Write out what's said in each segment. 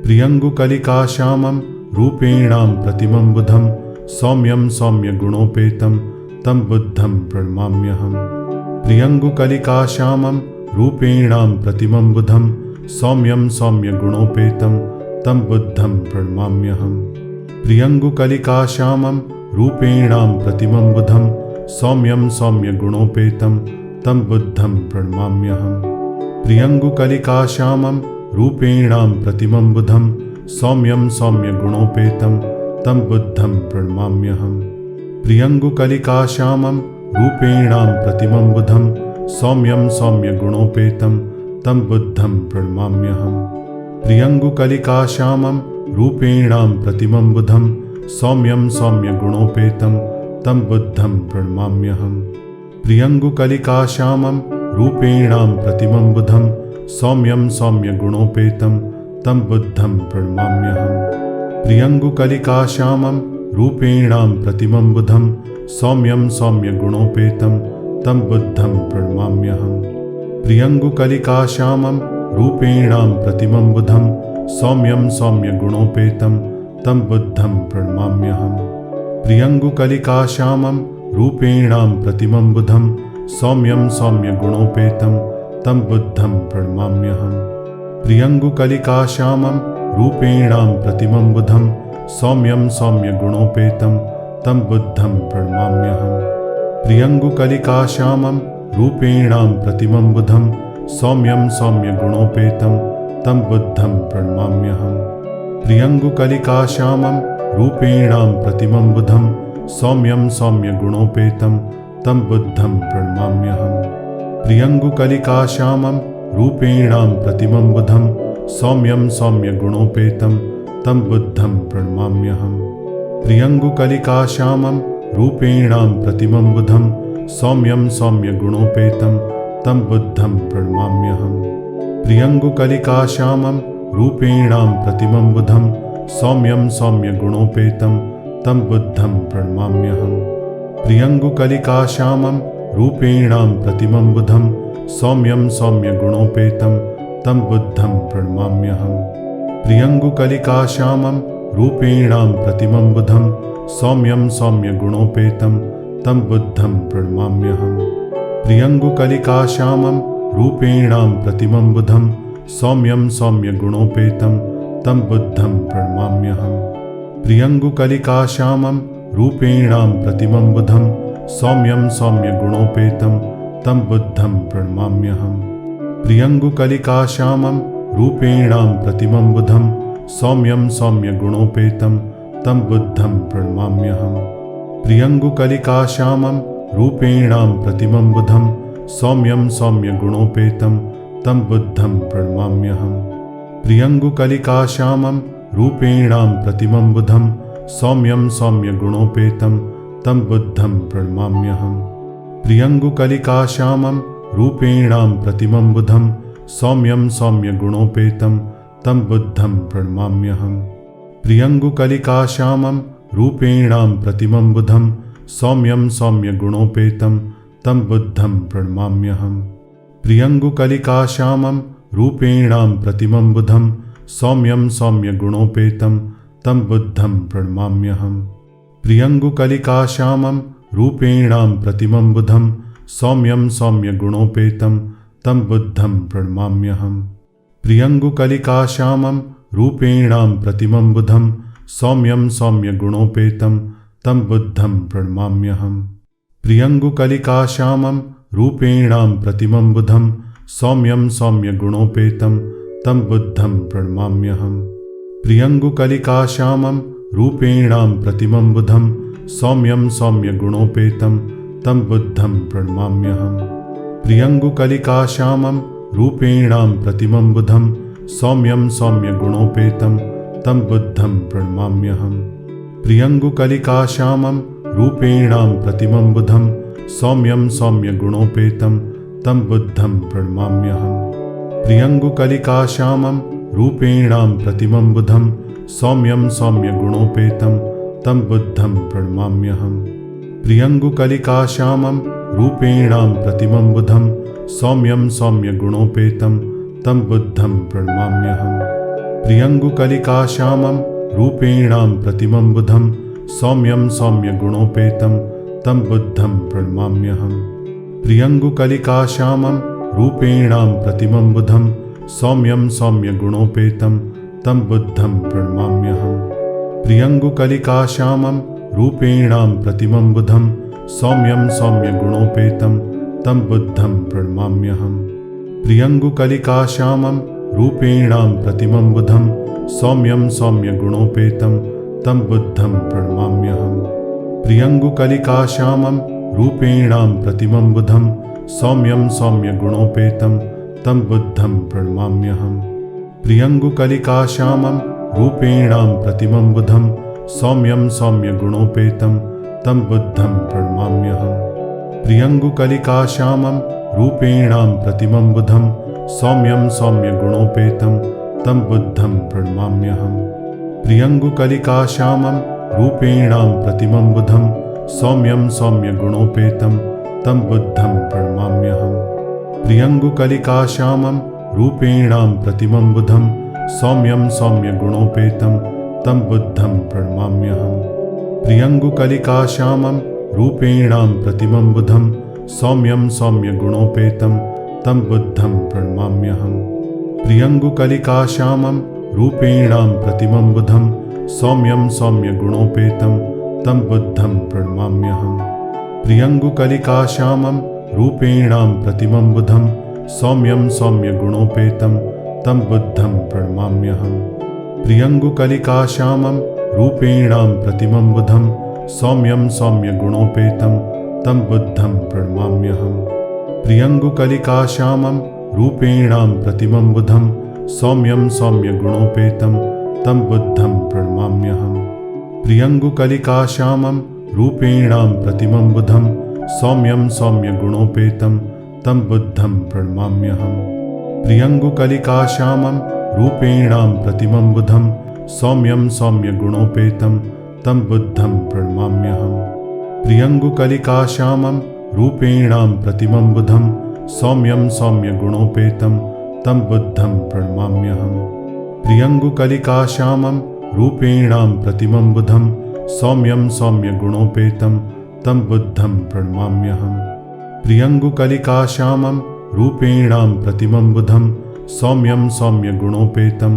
प्रियङ्गुकलिकाश्यामं रूपेणां प्रतिमं बुधं सौम्यं सौम्यगुणोपेतं तं बुद्धं प्रणमाम्यहम्। प्रियङ्गुकलिकाश्यामं रूपेणां प्रतिमं बुधं सौम्यं सौम्यगुणोपेतं तं बुद्धं प्रणमाम्यहम्। प्रियङ्गुकलिकाश्यामं रूपेणां प्रतिमं बुधं सौम्यं सौम्यगुणोपेतं तं बुद्धं प्रणमाम्यहम्। प्रियङ्गुकलिकाश्यामं रूपेणां प्रतिमं बुधं सौम्यं सौम्यगुणोपेतं तं बुद्धं प्रणमाम्यहम्। प्रियङ्गुकलिकाश्यामं रूपेणां प्रतिमं बुधं सौम्यं सौम्यगुणोपेतं तं बुद्धं प्रणमाम्यहम्। प्रियङ्गुकलिकाश्यामं रूपेणां प्रतिमं बुधं सौम्यं सौम्यगुणोपेतं तं बुद्धं प्रणमाम्यहम्। प्रियङ्गुकलिकाश्यामं रूपेणां प्रतिमं बुधं सौम्यं सौम्यगुणोपेतं तं बुद्धं प्रणमाम्यहम्। प्रियङ्गुकलिकाश्यामं रूपेणां प्रतिमं बुधं सौम्यं सौम्यगुणोपेतं तं बुद्धं प्रणमाम्यहम्। प्रियङ्गुकलिकाश्यामं रूपेणां प्रतिमं बुधं सौम्यं सौम्यगुणोपेतं तं बुद्धं प्रणमाम्यहम्। प्रियङ्गुकलिकाश्यामं रूपेणां प्रतिमं बुधं सौम्यं सौम्यगुणोपेतं तं बुद्धं प्रणमाम्यहम्। प्रियङ्गुकलिकाश्यामं रूपेणां प्रतिमं बुधं सौम्यं सौम्यगुणोपेतं तं बुद्धं प्रणमाम्यहम्। प्रियङ्गुकलिकाश्यामं रूपेणां प्रतिमं बुधं सौम्यं सौम्यगुणोपेतं तं बुद्धं प्रणमाम्यहम्। प्रियङ्गुकलिकाश्यामं रूपेणां प्रतिमं बुधं सौम्यं सौम्यगुणोपेतं तं बुद्धं प्रणमाम्यहम्। प्रियङ्गुकलिकाश्यामं रूपेणां प्रतिमं बुधं सौम्यं सौम्यगुणोपेतं तं बुद्धं प्रणमाम्यहम्। प्रियङ्गुकलिकाश्यामं रूपेणां प्रतिमं बुधं सौम्यं सौम्यगुणोपेतं तं बुद्धं प्रणमाम्यहम्। प्रियङ्गुकलिकाश्यामं रूपेणां प्रतिमं बुधं सौम्यं सौम्यगुणोपेतं तं बुद्धं प्रणमाम्यहम्। प्रियङ्गुकलिकाश्यामं रूपेणां प्रतिमं बुधं सौम्यं सौम्यगुणोपेतं तं बुद्धं प्रणमाम्यहम्। प्रियङ्गुकलिकाश्यामं रूपेणां प्रतिमं बुधं सौम्यं सौम्यगुणोपेतं तं बुद्धं प्रणमाम्यहम्। प्रियङ्गुकलिकाश्यामं रूपेणां प्रतिमं बुधं सौम्यं सौम्यगुणोपेतं तं बुद्धं प्रणमाम्यहम्। प्रियङ्गुकलिकाश्यामं रूपेणां प्रतिमं बुधं सौम्यं सौम्यगुणोपेतं तं बुद्धं प्रणमाम्यहम्। प्रियङ्गुकलिकाश्यामं रूपेणां प्रतिमं बुधं सौम्यं सौम्यगुणोपेतं तं बुद्धं प्रणमाम्यहम्। प्रियङ्गुकलिकाश्यामं रूपेणां प्रतिमं बुधं सौम्यं सौम्यगुणोपेतं तं बुद्धं प्रणमाम्यहम्। प्रियङ्गुकलिकाश्यामं रूपेणां प्रतिमं बुधं सौम्यं सौम्यगुणोपेतं तं बुद्धं प्रणमाम्यहम्। प्रियङ्गुकलिकाश्यामं रूपेणां प्रतिमं बुधं सौम्यं सौम्यगुणोपेतं तं बुद्धं प्रणमाम्यहम्। प्रियङ्गुकलिकाश्यामं रूपेणां प्रतिमं बुधं सौम्यं सौम्यगुणोपेतं तं बुद्धं प्रणमाम्यहम्। प्रियङ्गुकलिकाश्यामं रूपेणां प्रतिमं बुधं सौम्यं सौम्यगुणोपेतं तं बुद्धं प्रणमाम्यहम्। प्रियङ्गुकलिकाश्यामं रूपेणां प्रतिमं बुधं सौम्यं सौम्यगुणोपेतं तं बुद्धं प्रणमाम्यहम्। प्रियङ्गुकलिकाश्यामं रूपेणां प्रतिमं बुधं सौम्यं सौम्यगुणोपेतं तं बुद्धं प्रणमाम्यहम्। प्रियङ्गुकलिकाश्यामं रूपेणां प्रतिमं बुधं सौम्यं सौम्यगुणोपेतं तं बुद्धं प्रणमाम्यहम्। प्रियङ्गुकलिकाश्यामं रूपेणां प्रतिमं बुधं सौम्यं सौम्यगुणोपेतं तं बुद्धं प्रणमाम्यहम्। प्रियङ्गुकलिकाश्यामं रूपेणां प्रतिमं बुधं सौम्यं सौम्यगुणोपेतं तं बुद्धं प्रणमाम्यहम्। प्रियङ्गुकलिकाश्यामं रूपेणां प्रतिमं बुधं सौम्यं सौम्यगुणोपेतं तं बुद्धं प्रणमाम्यहम्। प्रियङ्गुकलिकाश्यामं रूपेणां प्रतिमं बुधं सौम्यं सौम्यगुणोपेतं तं बुद्धं प्रणमाम्यहम्। प्रियङ्गुकलिकाश्यामं रूपेणां प्रतिमं बुधं सौम्यं सौम्यगुणोपेतं तं बुद्धं प्रणमाम्यहम्। प्रियङ्गुकलिकाश्यामं रूपेणां प्रतिमं बुधं सौम्यं सौम्यगुणोपेतं तं बुद्धं प्रणमाम्यहम्। प्रियङ्गुकलिकाश्यामं रूपेणां प्रतिमं बुधं सौम्यं सौम्यगुणोपेतं तं बुद्धं प्रणमाम्यहम्। प्रियङ्गुकलिकाश्यामं रूपेणां प्रतिमं बुधं सौम्यं सौम्यगुणोपेतं तं बुद्धं प्रणमाम्यहम्। प्रियङ्गुकलिकाश्यामं रूपेणां प्रतिमं बुधं सौम्यं सौम्यगुणोपेतं तं बुद्धं प्रणमाम्यहम्। प्रियङ्गुकलिकाश्यामं रूपेणां प्रतिमं बुधं सौम्यं सौम्यगुणोपेतं तं बुद्धं प्रणमाम्यहम्। प्रियङ्गुकलिकाश्यामं रूपेणां प्रतिमं बुधं सौम्यं सौम्यगुणोपेतं तं बुद्धं प्रणमाम्यहम्। प्रियङ्गुकलिकाश्यामं रूपेणां प्रतिमं बुधं सौम्यं सौम्यगुणोपेतं तं बुद्धं प्रणमाम्यहम्। प्रियङ्गुकलिकाश्यामं रूपेणां प्रतिमं बुधं सौम्यं सौम्यगुणोपेतं तं बुद्धं प्रणमाम्यहम्। प्रियङ्गुकलिकाश्यामं रूपेणां प्रतिमं बुधं सौम्यं सौम्यगुणोपेतं तं बुद्धं प्रणमाम्यहम्। प्रियङ्गुकलिकाश्यामं रूपेणां प्रतिमं बुधं सौम्यं सौम्यगुणोपेतं तं बुद्धं प्रणमाम्यहम्। प्रियङ्गुकलिकाश्यामं रूपेणां प्रतिमं बुधं सौम्यं सौम्यगुणोपेतं तं बुद्धं प्रणमाम्यहम्। प्रियङ्गुकलिकाश्यामं रूपेणां प्रतिमं बुधं सौम्यं सौम्यगुणोपेतं तं बुद्धं प्रणमाम्यहम्। प्रियङ्गुकलिकाश्यामं रूपेणां प्रतिमं बुधं सौम्यं सौम्यगुणोपेतं तं बुद्धं प्रणमाम्यहम्। प्रियङ्गुकलिकाश्यामं रूपेणां प्रतिमं बुधं सौम्यं सौम्यगुणोपेतं तं बुद्धं प्रणमाम्यहम्। प्रियङ्गुकलिकाश्यामं रूपेणां प्रतिमं बुधं सौम्यं सौम्यगुणोपेतं तं बुद्धं प्रणमाम्यहम्। प्रियङ्गुकलिकाश्यामं रूपेणां प्रतिमं बुधं सौम्यं सौम्यगुणोपेतं तं बुद्धं प्रणमाम्यहम्। प्रियङ्गुकलिकाश्यामं रूपेणां प्रतिमं बुधं सौम्यं सौम्यगुणोपेतं तं बुद्धं प्रणमाम्यहम्। प्रियङ्गुकलिकाश्यामं रूपेणां प्रतिमं बुधं सौम्यं सौम्यगुणोपेतं तं बुद्धं प्रणमाम्यहम्। प्रियङ्गुकलिकाश्यामं रूपेणां प्रतिमं बुधं सौम्यं सौम्यगुणोपेतं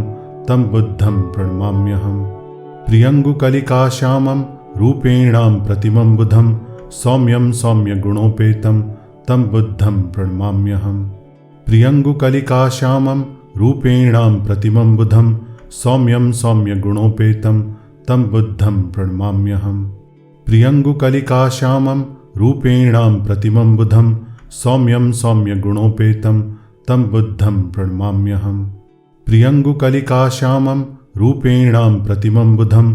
तं बुद्धं प्रणमाम्यहम्। प्रियङ्गुकलिकाश्यामं रूपेणां प्रतिमं बुधं सौम्यं सौम्यगुणोपेतं तं बुद्धं प्रणमाम्यहम्। प्रियङ्गुकलिकाश्यामं रूपेणां प्रतिमं बुधं सौम्यं सौम्यगुणोपेतं तं बुद्धं प्रणमाम्यहम्। प्रियङ्गुकलिकाश्यामं रूपेणां प्रतिमं बुधं सौम्यं सौम्यगुणोपेतं तं बुद्धं प्रणमाम्यहम्। प्रियङ्गुकलिकाश्यामं रूपेणां प्रतिमं बुधं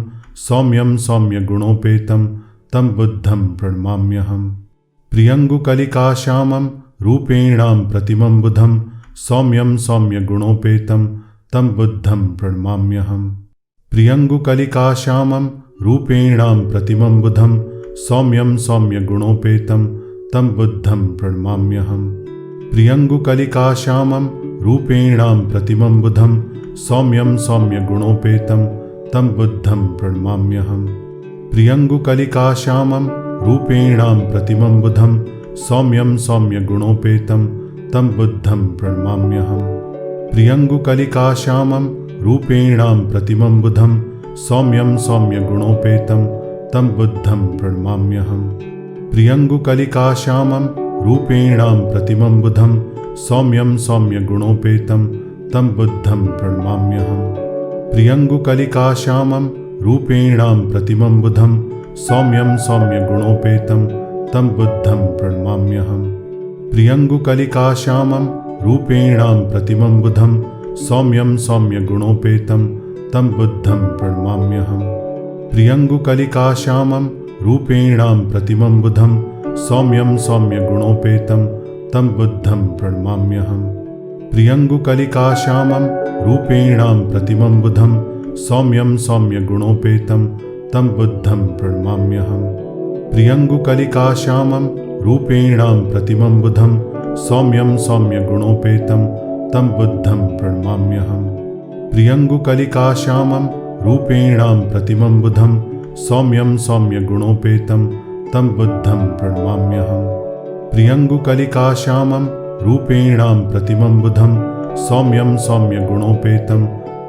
सौम्यं सौम्यगुणोपेतं तं बुद्धं प्रणमाम्यहम्। प्रियङ्गुकलिकाश्यामं रूपेणां प्रतिमं बुधं सौम्यं सौम्यगुणोपेतं तं बुद्धं प्रणमाम्यहम्। प्रियङ्गुकलिकाश्यामं रूपेणां प्रतिमं बुधं सौम्यं सौम्यगुणोपेतं तं बुद्धं प्रणमाम्यहम्। प्रियङ्गुकलिकाश्यामं रूपेणां प्रतिमं बुधं सौम्यं सौम्यगुणोपेतं तं बुद्धं प्रणमाम्यहम्। प्रियङ्गुकलिकाश्यामं रूपेणां प्रतिमं बुधं सौम्यं सौम्यगुणोपेतं तं बुद्धं प्रणमाम्यहम्। प्रियङ्गुकलिकाश्यामं रूपेणां प्रतिमं बुधं सौम्यं सौम्यगुणोपेतं तं बुद्धं प्रणमाम्यहम्। प्रियङ्गुकलिकाश्यामं रूपेणां प्रतिमं बुधं सौम्यं सौम्यगुणोपेतं तं बुद्धं प्रणमाम्यहम्। प्रियङ्गुकलिकाश्यामं रूपेणां प्रतिमं बुधं सौम्यं सौम्यगुणोपेतं तं बुद्धं प्रणमाम्यहम्। प्रियङ्गुकलिकाश्यामं रूपेणां प्रतिमं बुधं सौम्यं सौम्यगुणोपेतं तं बुद्धं प्रणमाम्यहम्। प्रियङ्गुकलिकाश्यामं रूपेणां प्रतिमं बुधं सौम्यं सौम्यगुणोपेतं तं बुद्धं प्रणमाम्यहम्। प्रियङ्गुकलिकाश्यामं रूपेणां प्रतिमं बुधं सौम्यं सौम्यगुणोपेतं तं बुद्धं प्रणमाम्यहम्। प्रियङ्गुकलिकाश्यामं रूपेणां प्रतिमं बुधं सौम्यं सौम्यगुणोपेतं तं बुद्धं प्रणमाम्यहम्। प्रियङ्गुकलिकाश्यामं रूपेणां प्रतिमं बुधं सौम्यं सौम्यगुणोपेतं तं बुद्धं प्रणमाम्यहम्। प्रियङ्गुकलिकाश्यामं रूपेणां प्रतिमं बुधं सौम्यं सौम्यगुणोपेतं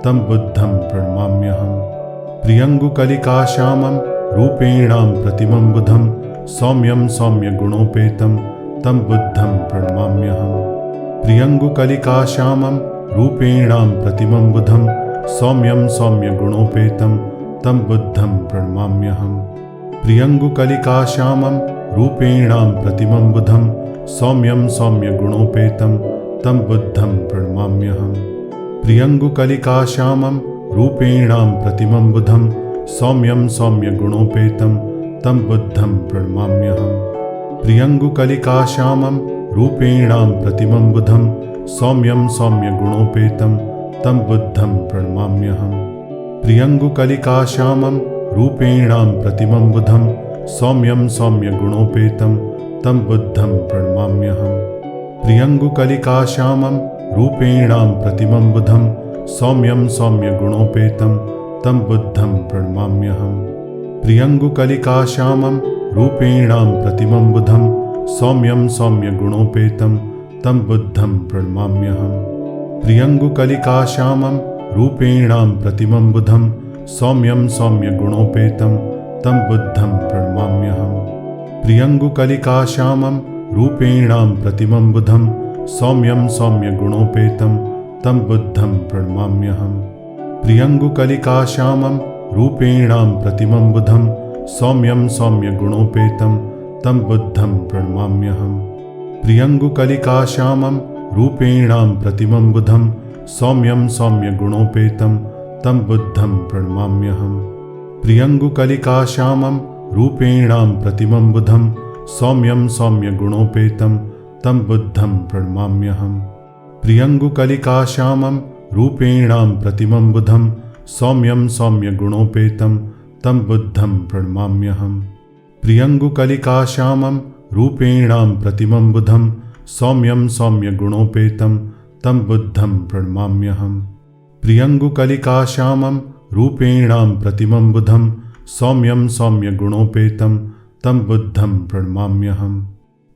तं बुद्धं प्रणमाम्यहम्। प्रियङ्गुकलिकाश्यामं रूपेणां प्रतिमं बुधं सौम्यं सौम्यगुणोपेतं तं बुद्धं प्रणमाम्यहम्। प्रियङ्गुकलिकाश्यामं रूपेणां प्रतिमं बुधं सौम्यं सौम्यगुणोपेतं तं बुद्धं प्रणमाम्यहम्। प्रियङ्गुकलिकाश्यामं रूपेणां प्रतिमं बुधं सौम्यं सौम्यगुणोपेतं तं बुद्धं प्रणमाम्यहम्। प्रियङ्गुकलिकाश्यामं रूपेणां प्रतिमं बुधं सौम्यं सौम्यगुणोपेतं तं बुद्धं प्रणमाम्यहम्। प्रियङ्गुकलिकाश्यामं रूपेणां प्रतिमं बुधं सौम्यं सौम्यगुणोपेतं तं बुद्धं प्रणमाम्यहम्। प्रियङ्गुकलिकाश्यामं रूपेणां प्रतिमं बुधं सौम्यं सौम्यगुणोपेतं तं बुद्धं प्रणमाम्यहम्। प्रियङ्गुकलिकाश्यामं रूपेणां प्रतिमं बुधं सौम्यं सौम्यगुणोपेतं तं बुद्धं प्रणमाम्यहम्। प्रियङ्गुकलिकाश्यामं रूपेणां प्रतिमं बुधं सौम्यं सौम्यगुणोपेतं तं बुद्धं प्रणमाम्यहम्। प्रियङ्गुकलिकाश्यामं रूपेणां प्रतिमं बुधं सौम्यं सौम्यगुणोपेतं तं बुद्धं प्रणमाम्यहम्। प्रियङ्गुकलिकाश्यामं रूपेणां प्रतिमं बुधं सौम्यं सौम्यगुणोपेतं तं बुद्धं प्रणमाम्यहम्। प्रियङ्गुकलिकाश्यामं रूपेणां प्रतिमं बुधं सौम्यं सौम्यगुणोपेतं तं बुद्धं प्रणमाम्यहम्। प्रियङ्गुकलिकाश्यामं रूपेणां प्रतिमं बुधं सौम्यं सौम्यगुणोपेतं तं बुद्धं प्रणमाम्यहम्। प्रियङ्गुकलिकाश्यामं रूपेणां प्रतिमं बुधं सौम्यं सौम्यगुणोपेतं तं बुद्धं प्रणमाम्यहम्। प्रियङ्गुकलिकाश्यामं रूपेणां प्रतिमं बुधं सौम्यं सौम्यगुणोपेतं तं बुद्धं प्रणमाम्यहम्। प्रियङ्गुकलिकाश्यामं रूपेणां प्रतिमं बुधं सौम्यं सौम्यगुणोपेतं तं बुद्धं प्रणमाम्यहम्। प्रियङ्गुकलिकाश्यामं रूपेणां प्रतिमं बुधं सौम्यं सौम्यगुणोपेतं तं बुद्धं प्रणमाम्यहम्।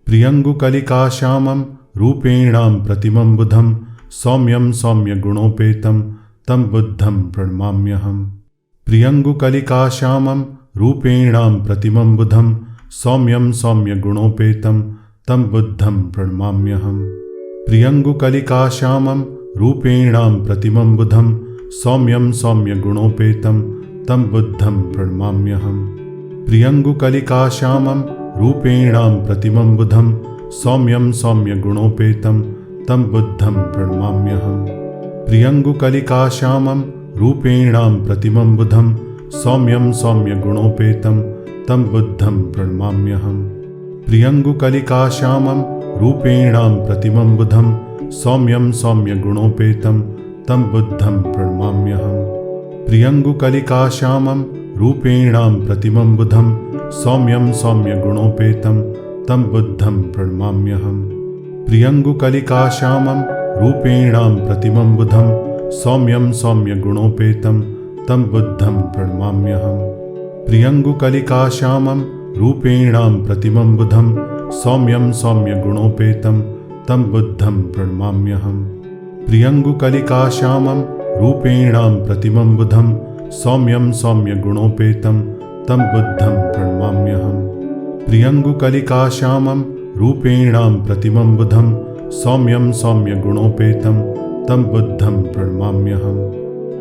प्रियङ्गुकलिकाश्यामं रूपेणां प्रतिमं बुधं सौम्यं सौम्यगुणोपेतं तं बुद्धं प्रणमाम्यहम्। प्रियङ्गुकलिकाश्यामं रूपेणां प्रतिमं बुधं सौम्यं सौम्यगुणोपेतं तं बुद्धं प्रणमाम्यहम्। प्रियङ्गुकलिकाश्यामं रूपेणां प्रतिमं बुधं सौम्यं सौम्यगुणोपेतं तं बुद्धं प्रणमाम्यहम्। प्रियङ्गुकलिकाश्यामं रूपेणां प्रतिमं बुधं सौम्यं सौम्यगुणोपेतं तं बुद्धं प्रणमाम्यहम्। प्रियङ्गुकलिकाश्यामं रूपेणां प्रतिमं बुधं सौम्यं सौम्यगुणोपेतं तं बुद्धं प्रणमाम्यहम्। प्रियङ्गुकलिकाश्यामं रूपेणां प्रतिमं बुधं सौम्यं सौम्यगुणोपेतं तं बुद्धं प्रणमाम्यहम्। प्रियङ्गुकलिकाश्यामं रूपेणां प्रतिमं बुधं सौम्यं सौम्यगुणोपेतं तं बुद्धं प्रणमाम्यहम्। प्रियङ्गुकलिकाश्यामं रूपेणां प्रतिमं बुधं सौम्यं सौम्यगुणोपेतं तं बुद्धं प्रणमाम्यहम्। प्रियङ्गुकलिकाश्यामं रूपेणां प्रतिमं बुधं सौम्यं सौम्यगुणोपेतं तं बुद्धं प्रणमाम्यहम्। प्रियङ्गुकलिकाश्यामं रूपेणां प्रतिमं बुधं सौम्यं सौम्यगुणोपेतं तं बुद्धं प्रणमाम्यहम्। प्रियङ्गुकलिकाश्यामं रूपेणां प्रतिमं बुधं सौम्यं सौम्यगुणोपेतं तं बुद्धं प्रणमाम्यहम्।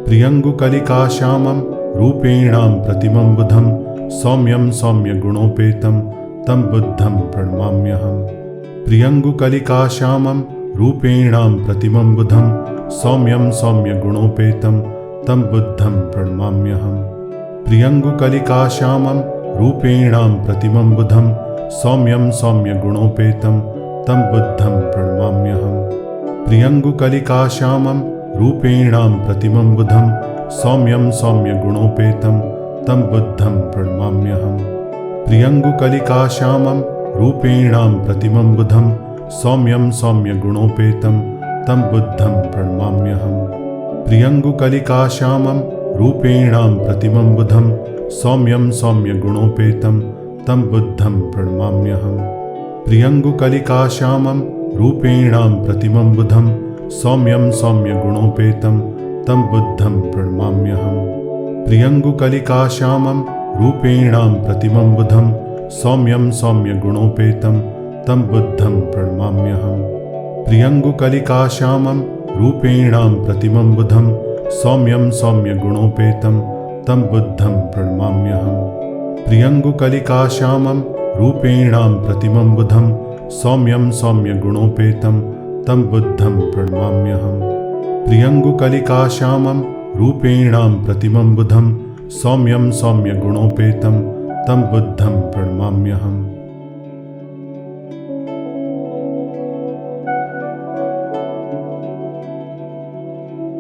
प्रियङ्गुकलिकाश्यामं रूपेणां प्रतिमं बुधं सौम्यं सौम्यगुणोपेतं तं बुद्धं प्रणमाम्यहम्। प्रियङ्गुकलिकाश्यामं रूपेणां प्रतिमं बुधं सौम्यं सौम्यगुणोपेतं तं बुद्धं प्रणमाम्यहम्। प्रियङ्गुकलिकाश्यामं रूपेणां प्रतिमं बुधं सौम्यं सौम्यगुणोपेतं तं बुद्धं प्रणमाम्यहम्। प्रियङ्गुकलिकाश्यामं रूपेणां प्रतिमं बुधं सौम्यं सौम्यगुणोपेतं तं बुद्धं प्रणमाम्यहम्। प्रियङ्गुकलिकाश्यामं रूपेणां प्रतिमं बुधं सौम्यं सौम्यगुणोपेतं तं बुद्धं प्रणमाम्यहम्। प्रियङ्गुकलिकाश्यामं रूपेणां प्रतिमं बुधं सौम्यं सौम्यगुणोपेतं तं बुद्धं प्रणमाम्यहम् प्रियङ्गुकलिकाश्यामं रूपेणां प्रतिमं बुधं सौम्यं सौम्यगुणोपेतं तं बुद्धं प्रणमाम्यहम् प्रियङ्गुकलिकाश्यामं रूपेणां प्रतिमं बुधं सौम्यं सौम्यगुणोपेतं तं बुद्धं प्रणमाम्यहम् प्रियङ्गुकलिकाश्यामं रूपेणां प्रतिमं बुधं सौम्यं सौम्यगुणोपेतं तं बुद्धं प्रणमाम्यहम् प्रियङ्गुकलिकाश्यामं रूपेणां प्रतिमं बुधं सौम्यं सौम्यगुणोपेतं तं बुद्धं प्रणमाम्यहम् प्रियङ्गुकलिकाश्यामं रूपेणां प्रतिमं बुधं सौम्यं सौम्यगुणोपेतं तं बुद्धं प्रणमाम्यहम्